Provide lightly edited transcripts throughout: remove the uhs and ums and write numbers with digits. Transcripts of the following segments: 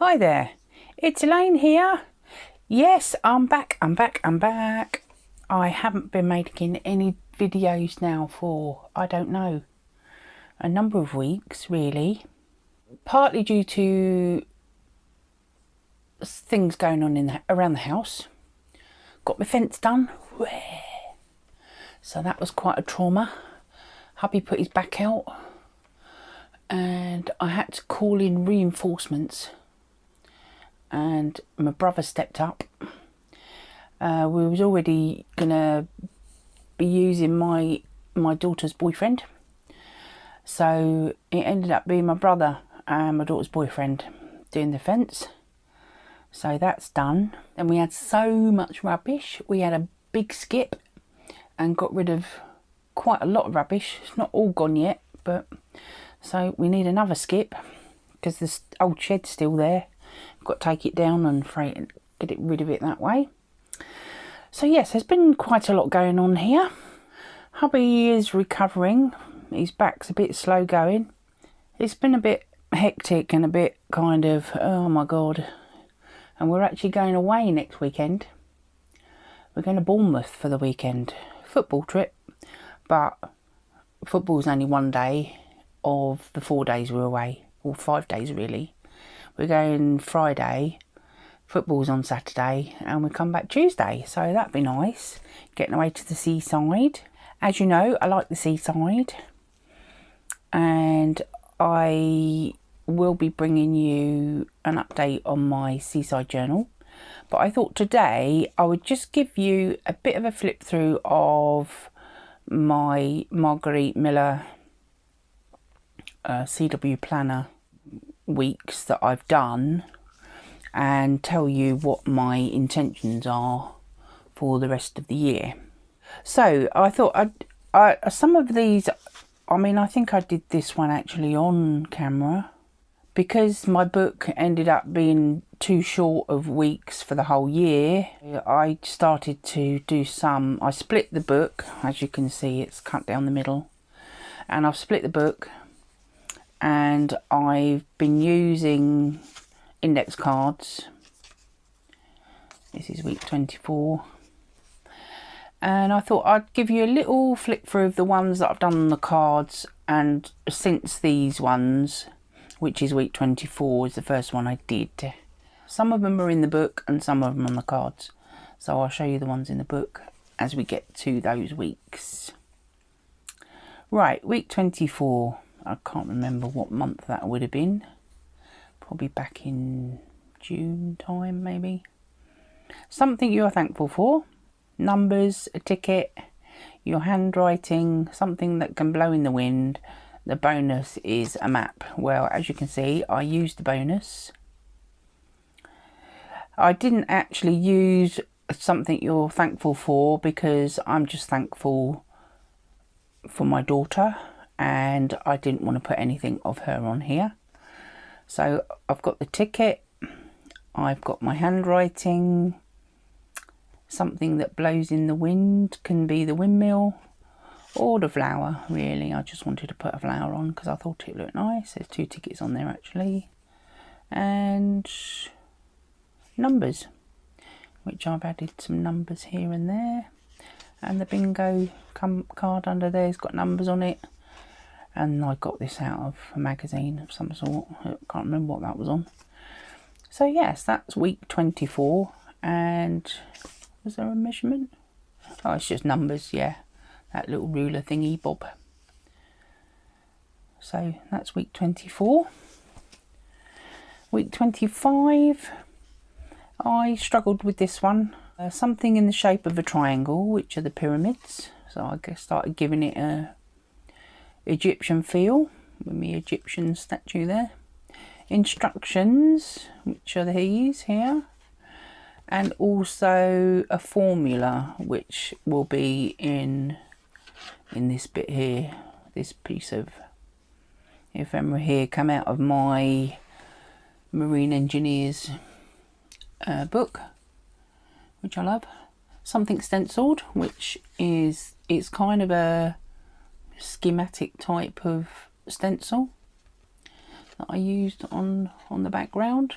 Hi there, it's Elaine here. Yes, I'm back. I haven't been making any videos now for, I don't know, a number of weeks really. Partly due to things going on around the house. Got my fence done. So that was quite a trauma. Hubby put his back out and I had to call in reinforcements. And my brother stepped up. We was already gonna be using my daughter's boyfriend, so it ended up being my brother and my daughter's boyfriend doing the fence. So that's done. And we had so much rubbish. We had a big skip and got rid of quite a lot of rubbish. It's not all gone yet, but so we need another skip because this old shed's still there. Got to take it down and get it rid of it that way. So yes, there's been quite a lot going on here. Hubby is recovering. His back's a bit slow going. It's been a bit hectic and a bit kind of, oh my god. And we're actually going away next weekend. We're going to Bournemouth for the weekend. Football trip. But football's only one day of the 4 days we're away. Or 5 days really. We're going Friday, football's on Saturday, and we come back Tuesday, so that'd be nice. Getting away to the seaside. As you know, I like the seaside, and I will be bringing you an update on my seaside journal. But I thought today I would just give you a bit of a flip through of my Margarete Millers I CW planner weeks that I've done and tell you what my intentions are for the rest of the year. So I thought some of these, I mean, I think I did this one actually on camera because my book ended up being too short of weeks for the whole year. I started to do I split the book, as you can see it's cut down the middle, and I've split the book. And I've been using index cards. This is week 24. And I thought I'd give you a little flip through of the ones that I've done on the cards. And since these ones, which is week 24, is the first one I did. Some of them are in the book and some of them on the cards. So I'll show you the ones in the book as we get to those weeks. Right, week 24. I can't remember what month that would have been. Probably back in June time, maybe. Something you are thankful for. Numbers, a ticket, your handwriting, something that can blow in the wind. The bonus is a map. Well, as you can see, I used the bonus. I didn't actually use something you're thankful for because I'm just thankful for my daughter. And I didn't want to put anything of her on here. So I've got the ticket, I've got my handwriting, something that blows in the wind, can be the windmill or the flower really. I just wanted to put a flower on because I thought it looked nice. There's 2 tickets on there actually. And numbers, which I've added some numbers here and there. And the bingo card under there's got numbers on it. And I got this out of a magazine of some sort. I can't remember what that was on. So yes, that's week 24. And was there a measurement? Oh, it's just numbers, yeah. That little ruler thingy bob. So that's week 24. Week 25, I struggled with this one. Something in the shape of a triangle, which are the pyramids. So I guess started giving it a Egyptian feel with my Egyptian statue there. Instructions, which are these here, and also a formula which will be in this bit here. This piece of ephemera here come out of my marine engineers book, which I love. Something stenciled, which is, it's kind of a schematic type of stencil that I used on the background.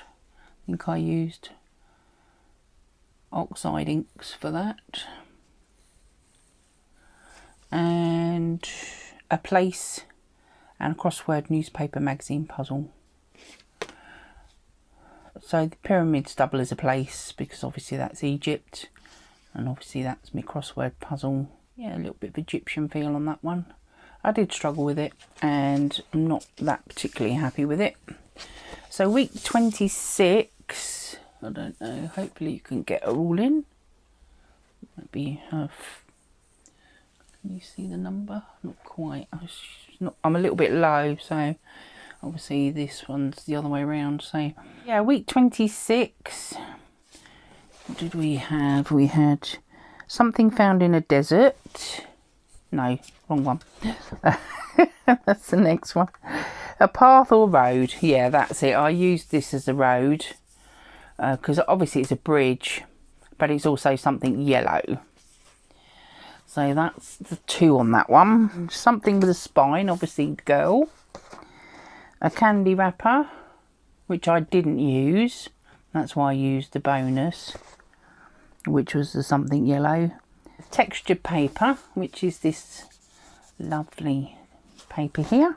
think I used oxide inks for that. And a place and a crossword newspaper magazine puzzle. So the pyramid's double as a place because obviously that's Egypt, and obviously that's my crossword puzzle. Yeah, a little bit of Egyptian feel on that one. I did struggle with it and I'm not that particularly happy with it. So week 26, I don't know, hopefully you can get it all in. Maybe can you see the number? Not quite. I'm a little bit low, so obviously this one's the other way around. So yeah, week 26. What did we have? We had something found in a desert. No, wrong one. That's the next one. A path or road. Yeah, that's it. I used this as a road because obviously it's a bridge, but it's also something yellow. So that's the 2 on that one. Something with a spine, obviously girl. A candy wrapper, which I didn't use. That's why I used the bonus, which was the something yellow. Textured paper, which is this lovely paper here.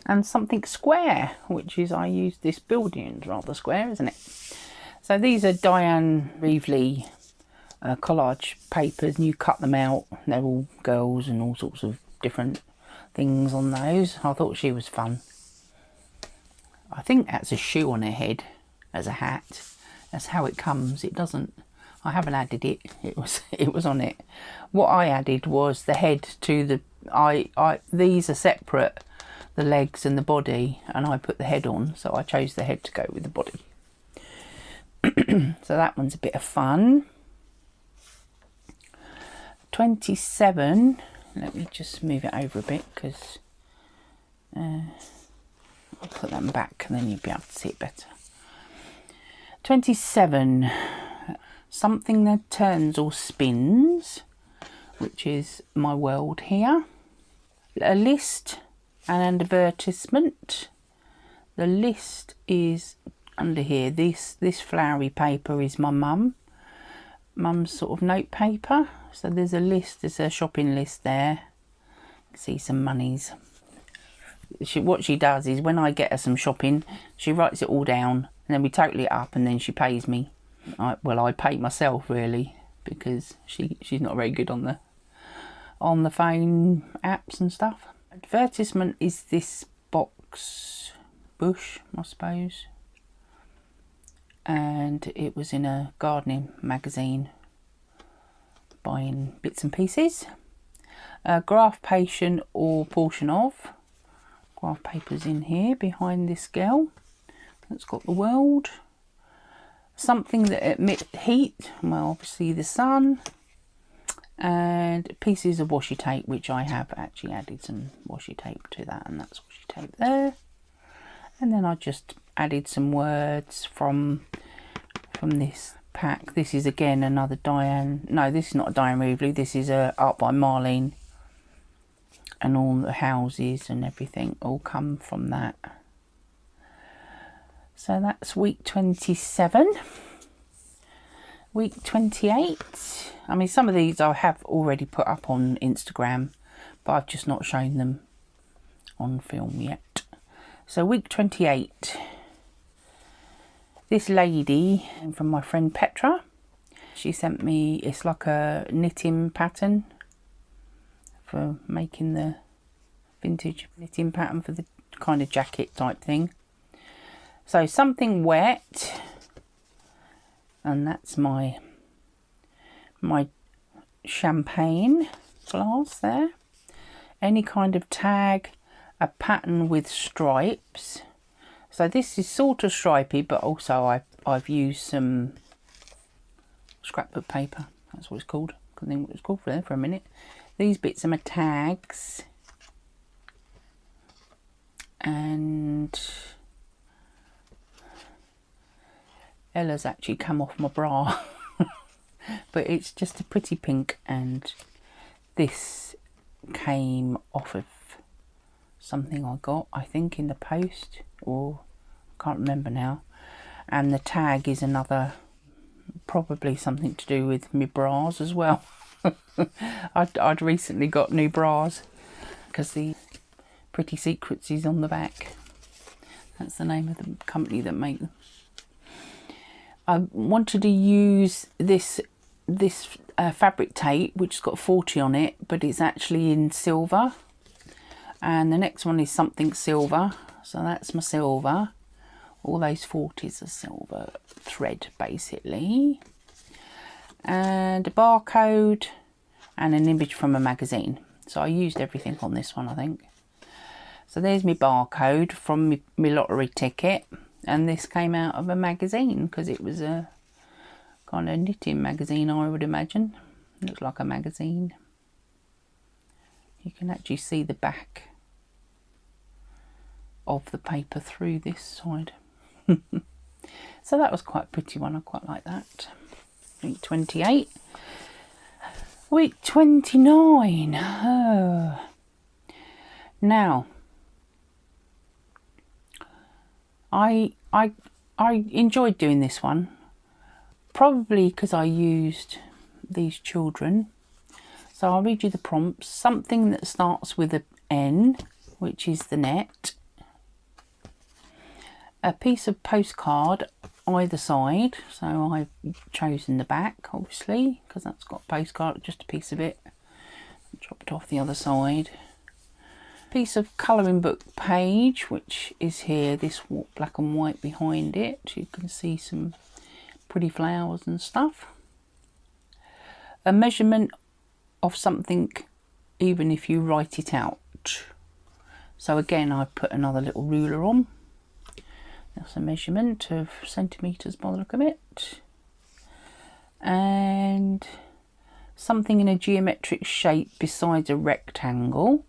And something square, which is, I used this building. It's rather square, isn't it? So these are Diane Reevely collage papers, and you cut them out. They're all girls and all sorts of different things on those. I thought she was fun. I think that's a shoe on her head as a hat. That's how it comes. It doesn't, I haven't added it. It was on it. What I added was the head to the these are separate, the legs and the body, and I put the head on, so I chose the head to go with the body. So that one's a bit of fun. 27, let me just move it over a bit because I'll put them back and then you'll be able to see it better. 27, something that turns or spins, which is my world here. A list and an advertisement. The list is under here. This flowery paper is my mum's sort of note paper. So there's a list, there's a shopping list there. You can see some monies. What she does is when I get her some shopping, she writes it all down and then we total it up and then she pays me. I pay myself really, because she's not very good on the phone apps and stuff. Advertisement is this box bush, I suppose. And it was in a gardening magazine, buying bits and pieces. Graph patient or portion of. Graph papers in here behind this girl. That's got the world. Something that emits heat. Well, obviously the sun. And pieces of washi tape, which I have actually added some washi tape to that, and that's washi tape there. And then I just added some words from this pack. This is again another Diane, no, this is not a Diane Reevely, this is a art by Marlene, and all the houses and everything all come from that. So that's week 27. Week 28, I mean some of these I have already put up on Instagram, but I've just not shown them on film yet. So week 28, this lady from my friend Petra, she sent me, it's like a knitting pattern for making the vintage knitting pattern for the kind of jacket type thing. So something wet, and that's my champagne glass there. Any kind of tag, a pattern with stripes. So this is sort of stripy, but also I've used some scrapbook paper. That's what it's called. Couldn't think what it's called for a minute. These bits are my tags. And Ella's actually come off my bra. But it's just a pretty pink, and this came off of something I got, I think, in the post, or I can't remember now. and the tag is another, probably something to do with my bras as well. I'd recently got new bras because the Pretty Secrets is on the back. That's the name of the company that make them. I wanted to use this fabric tape, which has got 40 on it, but it's actually in silver. And the next one is something silver, so that's my silver. All those 40s are silver thread basically. And a barcode and an image from a magazine. So I used everything on this one, I think. So there's my barcode from my lottery ticket, and this came out of a magazine because it was a kind of knitting magazine, I would imagine. It looks like a magazine. You can actually see the back of the paper through this side. So that was quite a pretty one, I quite like that. Week 28. Week 29. Oh. Now, I enjoyed doing this one, probably because I used these children. So I'll read you the prompts. Something that starts with an N, which is the net. A piece of postcard either side, so I've chosen the back obviously because that's got postcard, just a piece of it, chopped off the other side. Piece of colouring book page, which is here, this black and white behind it, you can see some pretty flowers and stuff. A measurement of something even if you write it out, so again I put another little ruler on. That's a measurement of centimetres by the look of it. And something in a geometric shape besides a rectangle.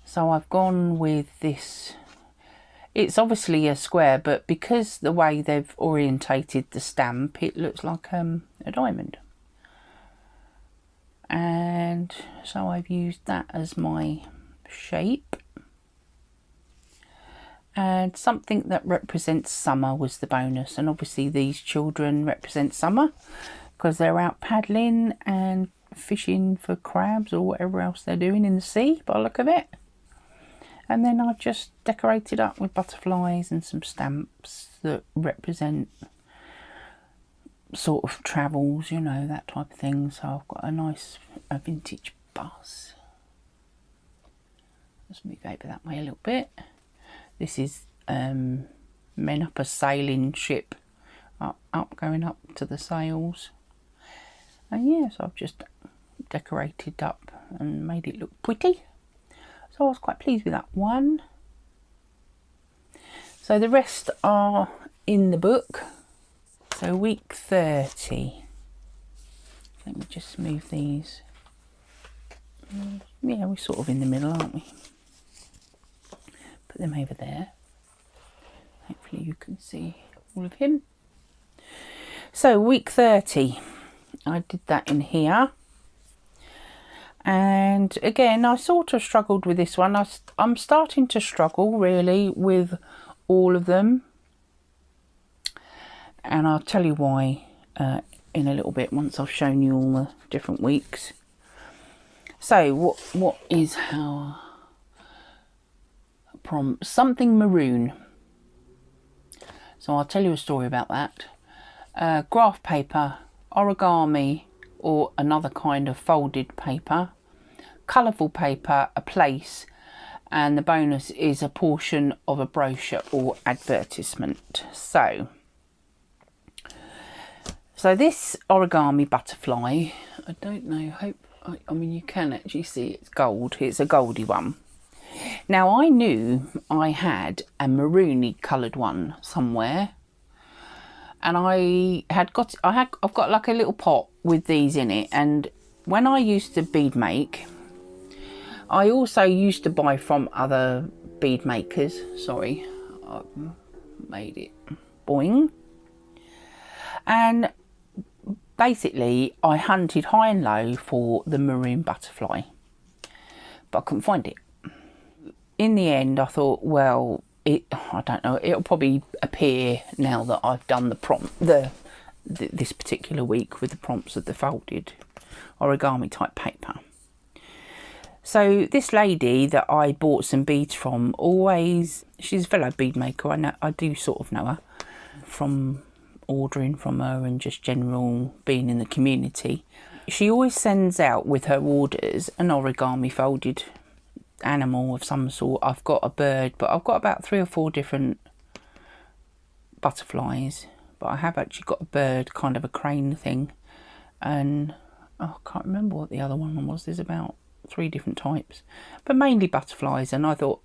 So I've gone with this. It's obviously a square, but because the way they've orientated the stamp, it looks like a diamond. And so I've used that as my shape. And something that represents summer was the bonus, and obviously these children represent summer because they're out paddling and fishing for crabs or whatever else they're doing in the sea by the look of it. And then I've just decorated up with butterflies and some stamps that represent sort of travels, you know, that type of thing. So I've got a nice vintage bus. Let's move over that way a little bit. This is men up a sailing ship, going up to the sails. And yes, I've just decorated up and made it look pretty. So I was quite pleased with that one. So the rest are in the book. So week 30. Let me just move these. Yeah, we're sort of in the middle, aren't we? Put them over there. Hopefully you can see all of him. So week 30, I did that in here. And again, I sort of struggled with this one. I'm starting to struggle really with all of them. And I'll tell you why in a little bit once I've shown you all the different weeks. So what is our prompt? Something maroon. So I'll tell you a story about that. Graph paper, origami or another kind of folded paper, colourful paper, a place, and the bonus is a portion of a brochure or advertisement. So this origami butterfly, I don't know, I mean you can actually see it's gold, it's a goldy one. Now I knew I had a maroony coloured one somewhere, and I've got like a little pot with these in it, and when I used to bead make, I also used to buy from other bead makers. Sorry, I made it boing. And basically I hunted high and low for the maroon butterfly, but I couldn't find it. In the end I thought, well, I don't know, it'll probably appear now that I've done the prompt, this particular week with the prompts of the folded origami type paper. So this lady that I bought some beads from, she's a fellow bead maker. I do sort of know her from ordering from her and just general being in the community. She always sends out with her orders an origami folded animal of some sort. I've got a bird, but I've got about 3 or 4 different butterflies, but I have actually got a bird, kind of a crane thing, and I can't remember what the other one was. There's about 3 different types, but mainly butterflies, and I thought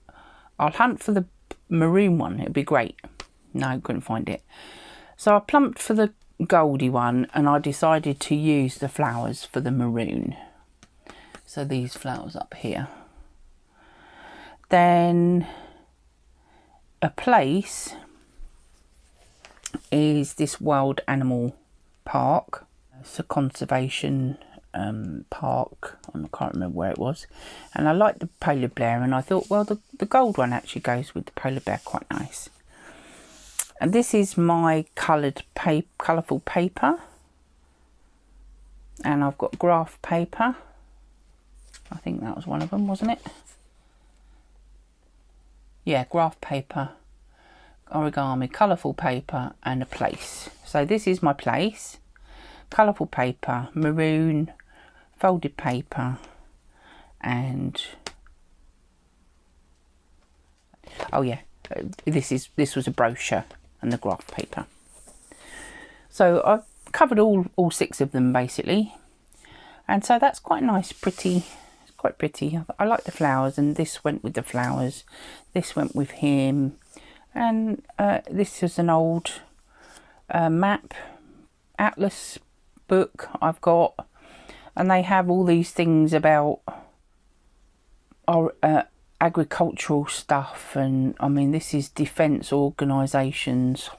I'll hunt for the maroon one, it'd be great. No, couldn't find it. So I plumped for the goldy one, and I decided to use the flowers for the maroon. So these flowers up here. Then a place is this wild animal park. It's a conservation park. I can't remember where it was. And I liked the polar bear, and I thought, well, the gold one actually goes with the polar bear quite nice. And this is my colourful paper. And I've got graph paper. I think that was one of them, wasn't it? Yeah, graph paper, origami, colourful paper, and a place. So this is my place. Colourful paper, maroon, folded paper, and oh yeah, this was a brochure and the graph paper. So I've covered all 6 of them basically, and so that's quite nice, pretty. It's quite pretty. I like the flowers, and this went with the flowers. This went with him, and this is an old map atlas book I've got, and they have all these things about our agricultural stuff, and I mean, this is defence organisations,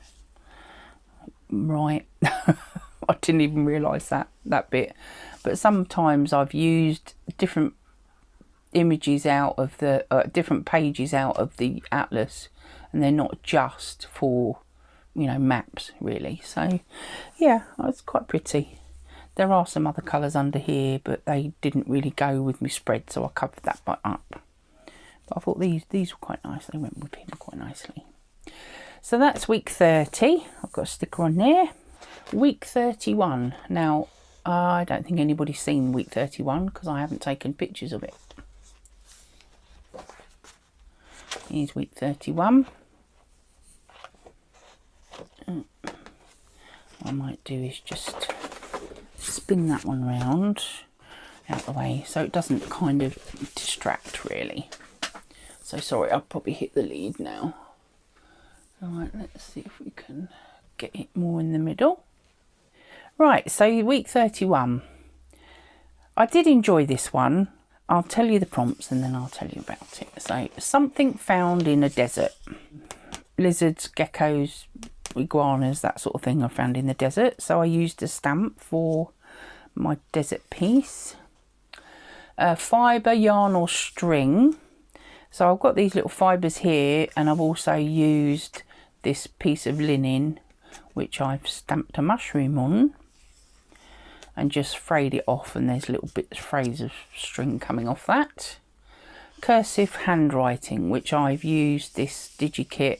right? I didn't even realise that bit, but sometimes I've used different images out of the different pages out of the atlas, and they're not just for, you know, maps really. So yeah, it's quite pretty. There are some other colours under here, but they didn't really go with my spread, so I covered that bit up. But I thought these were quite nice. They went with him quite nicely. So that's week 30. I've got a sticker on there. Week 31. Now, I don't think anybody's seen week 31 because I haven't taken pictures of it. Here's week 31. What I might do is just spin that one round out of the way so it doesn't kind of distract really. So sorry, I'll probably hit the lead now. Alright, let's see if we can get it more in the middle. Right, so week 31. I did enjoy this one. I'll tell you the prompts and then I'll tell you about it. So, something found in a desert. Lizards, geckos, iguanas, that sort of thing I found in the desert. So I used a stamp for my desert piece. Fibre, yarn or string. So I've got these little fibres here, and I've also used this piece of linen which I've stamped a mushroom on and just frayed it off, and there's little bits, frays of string coming off that. Cursive handwriting, which I've used this DigiKit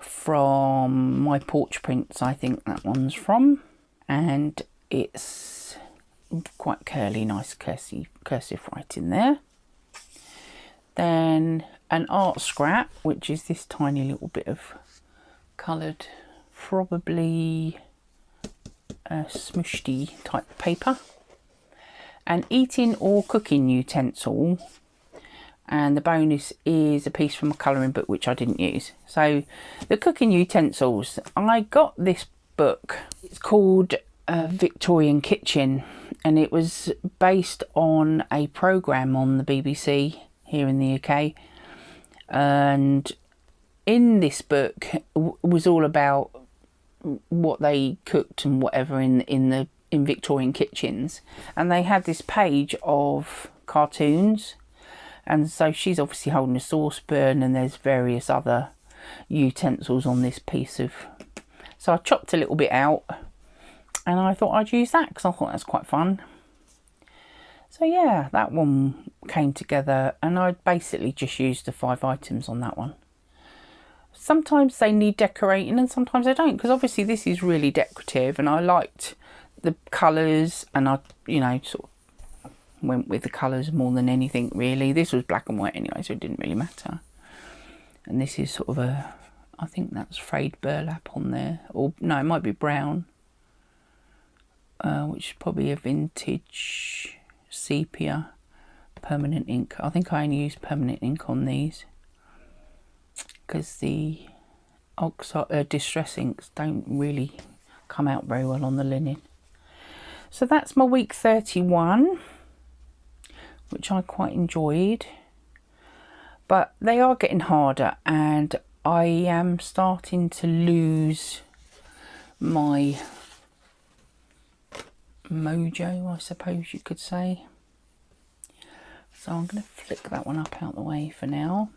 from My Porch Prints, I think that one's from, and it's quite curly, nice cursive writing there. Then an art scrap, which is this tiny little bit of coloured, probably smushy type paper. An eating or cooking utensil, and the bonus is a piece from a colouring book which I didn't use. So the cooking utensils, I got this book. It's called Victorian Kitchen, and it was based on a programme on the BBC here in the UK, and in this book was all about what they cooked and whatever in Victorian kitchens, and they had this page of cartoons, And so she's obviously holding a saucepan, and there's various other utensils on this piece of... So I chopped a little bit out, and I thought I'd use that because I thought that's quite fun. So yeah, that one came together, and I basically just used the 5 items on that one. Sometimes they need decorating and sometimes they don't, because obviously this is really decorative, and I liked the colours, and I, you know, sort of went with the colours more than anything really. This was black and white anyway, so it didn't really matter. And this is sort of a, I think that's frayed burlap on there, or no, it might be brown, which is probably a vintage sepia permanent ink. I think I only use permanent ink on these because the oxide distress inks don't really come out very well on the linen. So that's my week 31, which I quite enjoyed, but they are getting harder, and I am starting to lose my mojo, I suppose you could say. So I'm going to flick that one up out the way for now.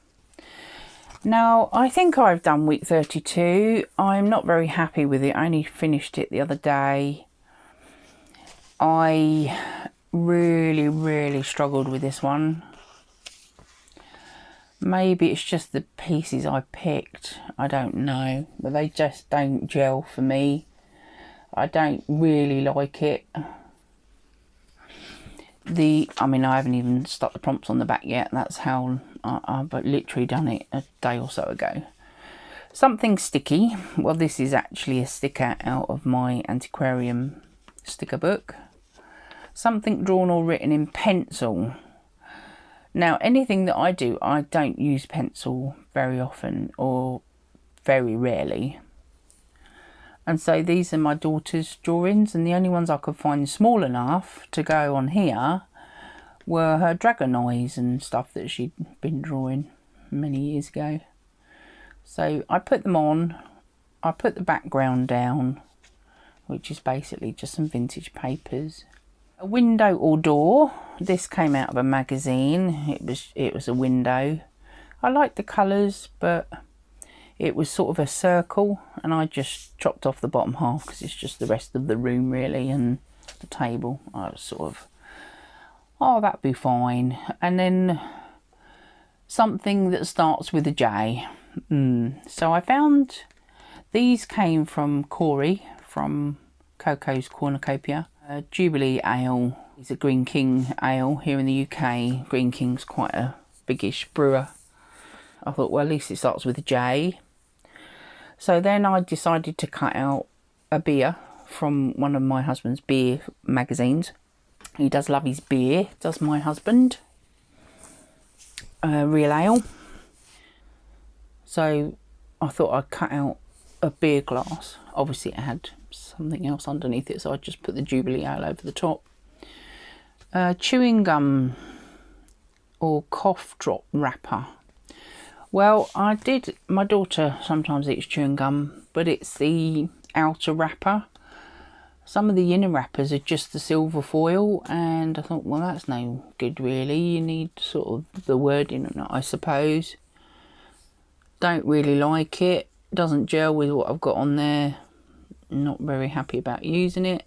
Now, I think I've done week 32. I'm not very happy with it. I only finished it the other day. I really struggled with this one. Maybe it's just the pieces I picked. I don't know. But they just don't gel for me. I don't really like it. I mean, I haven't even stuck the prompts on the back yet. That's how I've literally done it a day or so ago. Something sticky. Well, this is actually a sticker out of my antiquarian sticker book. Something drawn or written in pencil. Now, anything that I do, I don't use pencil very often, or very rarely. And so these are my daughter's drawings, and the only ones I could find small enough to go on here were her dragon eyes and stuff that she'd been drawing many years ago. So I put them on, I put the background down, which is basically just some vintage papers. A window or door. This came out of a magazine. It was a window. I like the colours, but it was sort of a circle, and I just chopped off the bottom half because it's just the rest of the room really, and the table. I was sort of, oh, that'd be fine. And then something that starts with a J. So I found these came from Corey from Coco's Cornucopia. Jubilee Ale is a Green King ale here in the UK. Green King's quite a biggish brewer. I thought, well, at least it starts with a J. So then I decided to cut out a beer from one of my husband's beer magazines. He does love his beer, does my husband. Real ale. So I thought I'd cut out a beer glass. Obviously it had something else underneath it, so I just put the Jubilee Ale over the top. Chewing gum or cough drop wrapper. Well, my daughter sometimes eats chewing gum, but it's the outer wrapper. Some of the inner wrappers are just the silver foil, and I thought, well, that's no good really. You need sort of the wording on it, I suppose. Don't really like it. Doesn't gel with what I've got on there. Not very happy about using it.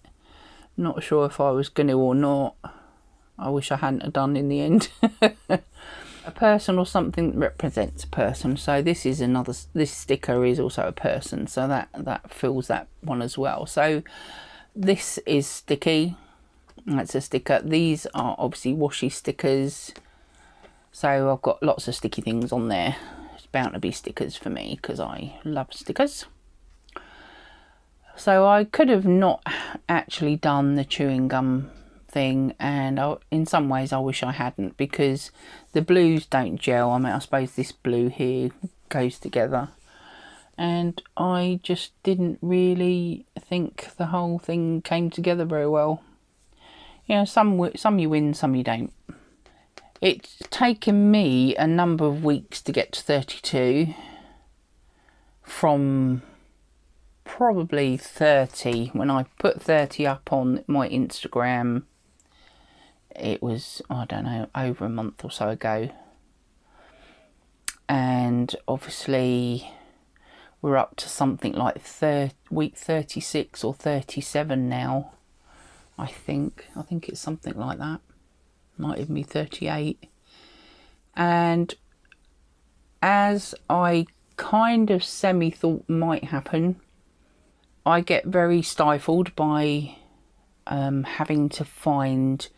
Not sure if I was going to or not. I wish I hadn't have done in the end. A person or something that represents a person. So this is another, this sticker is also a person, so that fills that one as well. So this is sticky. That's a sticker. These are obviously washi stickers. So I've got lots of sticky things on there. It's bound to be stickers for me because I love stickers. So I could have not actually done the chewing gum thing, and in some ways I wish I hadn't, because the blues don't gel. I mean, I suppose this blue here goes together, and I just didn't really think the whole thing came together very well. You know, some you win, some you don't. It's taken me a number of weeks to get to 32 from probably 30. When I put 30 up on my Instagram, it was, I don't know, over a month or so ago. and obviously we're up to something like week 36 or 37 now. I think it's something like that. Might even be 38. And as I kind of semi-thought might happen, I get very stifled by having to find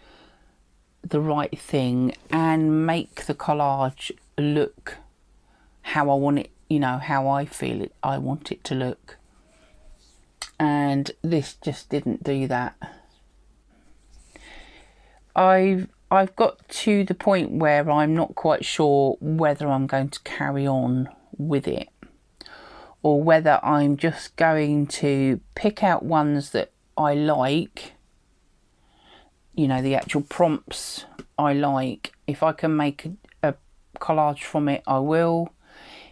the right thing and make the collage look how I want it, you know, how I feel it, I want it to look. And this just didn't do that. I've got to the point where I'm not quite sure whether I'm going to carry on with it, or whether I'm just going to pick out ones that I like, you know, the actual prompts I like. If I can make a collage from it, I will.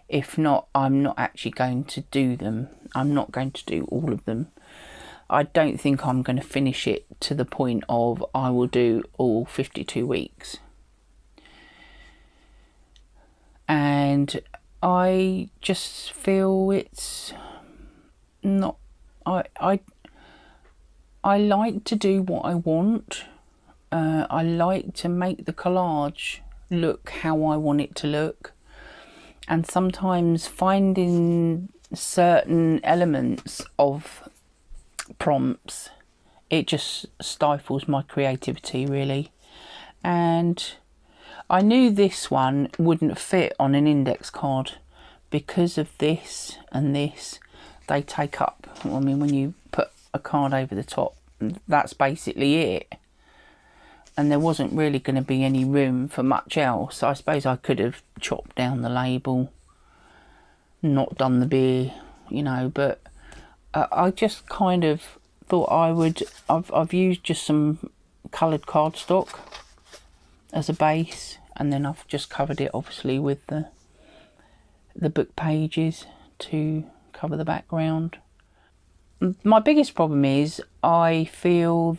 If not, I'm not actually going to do them. I'm not going to do all of them. I don't think I'm going to finish it to the point of I will do all 52 weeks. And I just feel it's not... I like to do what I want. I like to make the collage look how I want it to look. And sometimes finding certain elements of prompts, it just stifles my creativity, really. And I knew this one wouldn't fit on an index card because of this and this. They take up, I mean, when you put a card over the top, that's basically it. And there wasn't really going to be any room for much else. I suppose I could have chopped down the label, not done the beer, you know, but I just kind of thought I would... I've used just some coloured cardstock as a base, and then I've just covered it obviously with the book pages to cover the background. My biggest problem is I feel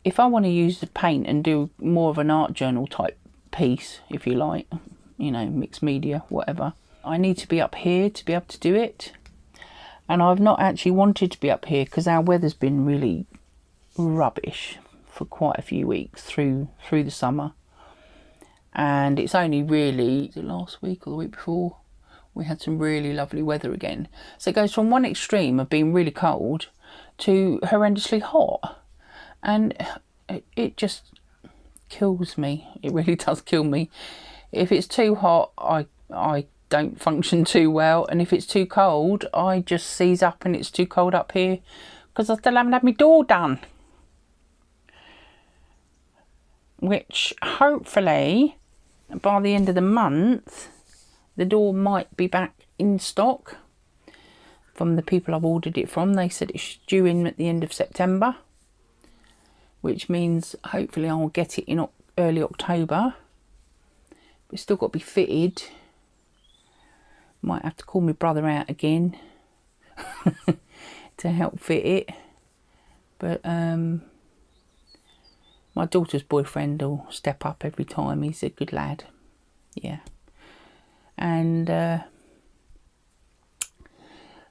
if I want to use the paint and do more of an art journal type piece, if you like, you know, mixed media, whatever, I need to be up here to be able to do it. And I've not actually wanted to be up here because our weather's been really rubbish for quite a few weeks through the summer. And it's only really, is it last week or the week before, we had some really lovely weather again. So it goes from one extreme of being really cold to horrendously hot. And it just kills me. It really does kill me. If it's too hot, I don't function too well. And if it's too cold, I just seize up and it's too cold up here because I still haven't had my door done. Which hopefully by the end of the month, the door might be back in stock from the people I've ordered it from. They said it's due in at the end of September, which means hopefully I'll get it in early October. But it's still got to be fitted. Might have to call my brother out again to help fit it. But my daughter's boyfriend will step up every time. He's a good lad. Yeah. And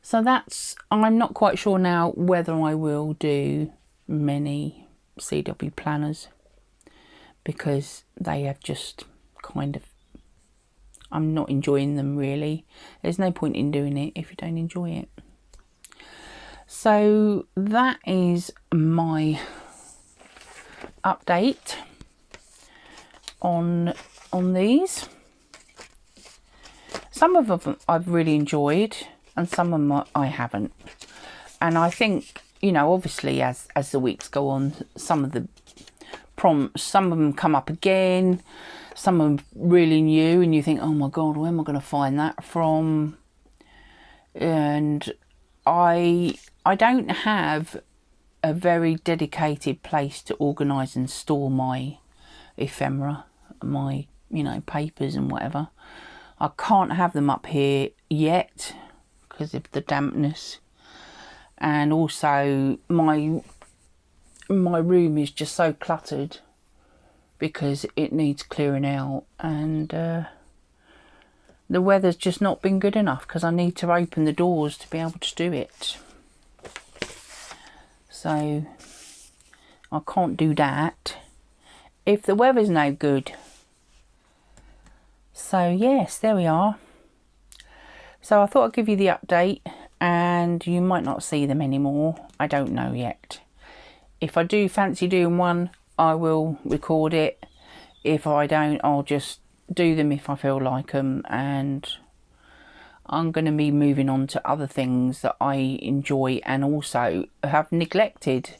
so that's... I'm not quite sure now whether I will do many CW planners, because they have just kind of... I'm not enjoying them really. There's no point in doing it if you don't enjoy it. So that is my update on these. Some of them I've really enjoyed and some of them I haven't. And I think, you know, obviously as the weeks go on, some of the prompts, some of them come up again, some of them really new, and you think, oh my god, where am I going to find that from? And I don't have a very dedicated place to organise and store my ephemera, my, you know, papers and whatever. I can't have them up here yet because of the dampness, and also my room is just so cluttered because it needs clearing out, and the weather's just not been good enough because I need to open the doors to be able to do it. So I can't do that if the weather's no good. So yes, there we are. So I thought I'd give you the update, and you might not see them anymore. I don't know yet. If I do fancy doing one, I will record it. If I don't, I'll just do them if I feel like them, and I'm going to be moving on to other things that I enjoy and also have neglected.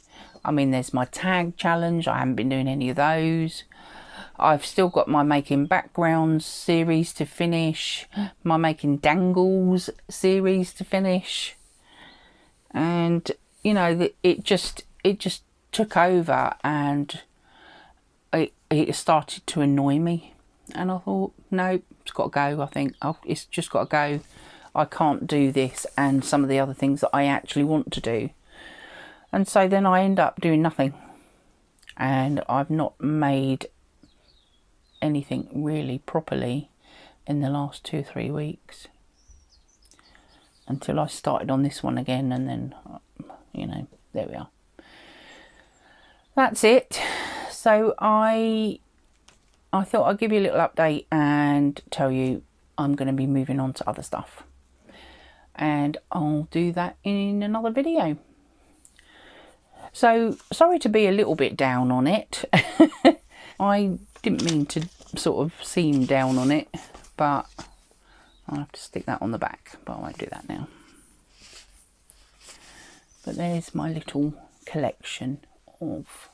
I mean, there's my tag challenge. I haven't been doing any of those. I've still got my making backgrounds series to finish, my making dangles series to finish, and you know, it just took over, and it started to annoy me, and I thought, no, it's got to go. I think, oh, it's just got to go. I can't do this and some of the other things that I actually want to do. And so then I end up doing nothing, and I've not made anything really properly in the last 2 or 3 weeks until I started on this one again, and then, you know, there we are. That's it. So I thought I'd give you a little update and tell you I'm going to be moving on to other stuff, and I'll do that in another video. So sorry to be a little bit down on it. I didn't mean to sort of seem down on it, but I'll have to stick that on the back, but I won't do that now. But there's my little collection of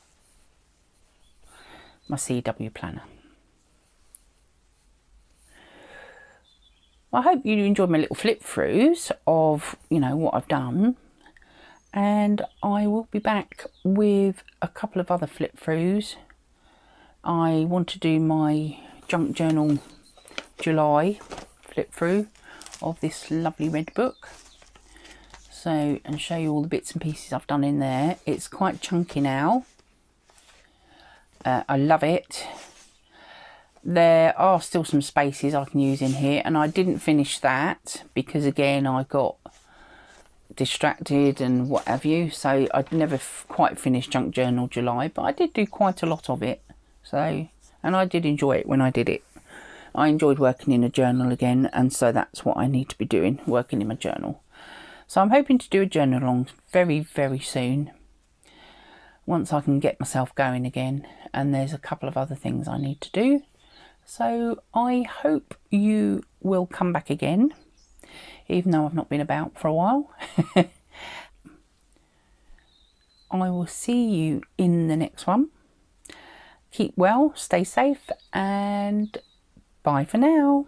my CW planner. I hope you enjoyed my little flip throughs of, you know, what I've done, and I will be back with a couple of other flip throughs. I want to do my junk journal July flip through of this lovely red book, so, and show you all the bits and pieces I've done in there. It's quite chunky now. I love it. There are still some spaces I can use in here, and I didn't finish that because again I got distracted and what have you, so I'd never quite finished junk journal July, but I did do quite a lot of it. So, and I did enjoy it when I did it. I enjoyed working in a journal again, and so that's what I need to be doing, working in my journal. So I'm hoping to do a journal along very, very soon, once I can get myself going again, and there's a couple of other things I need to do. So I hope you will come back again, even though I've not been about for a while. I will see you in the next one. Keep well, stay safe, and bye for now.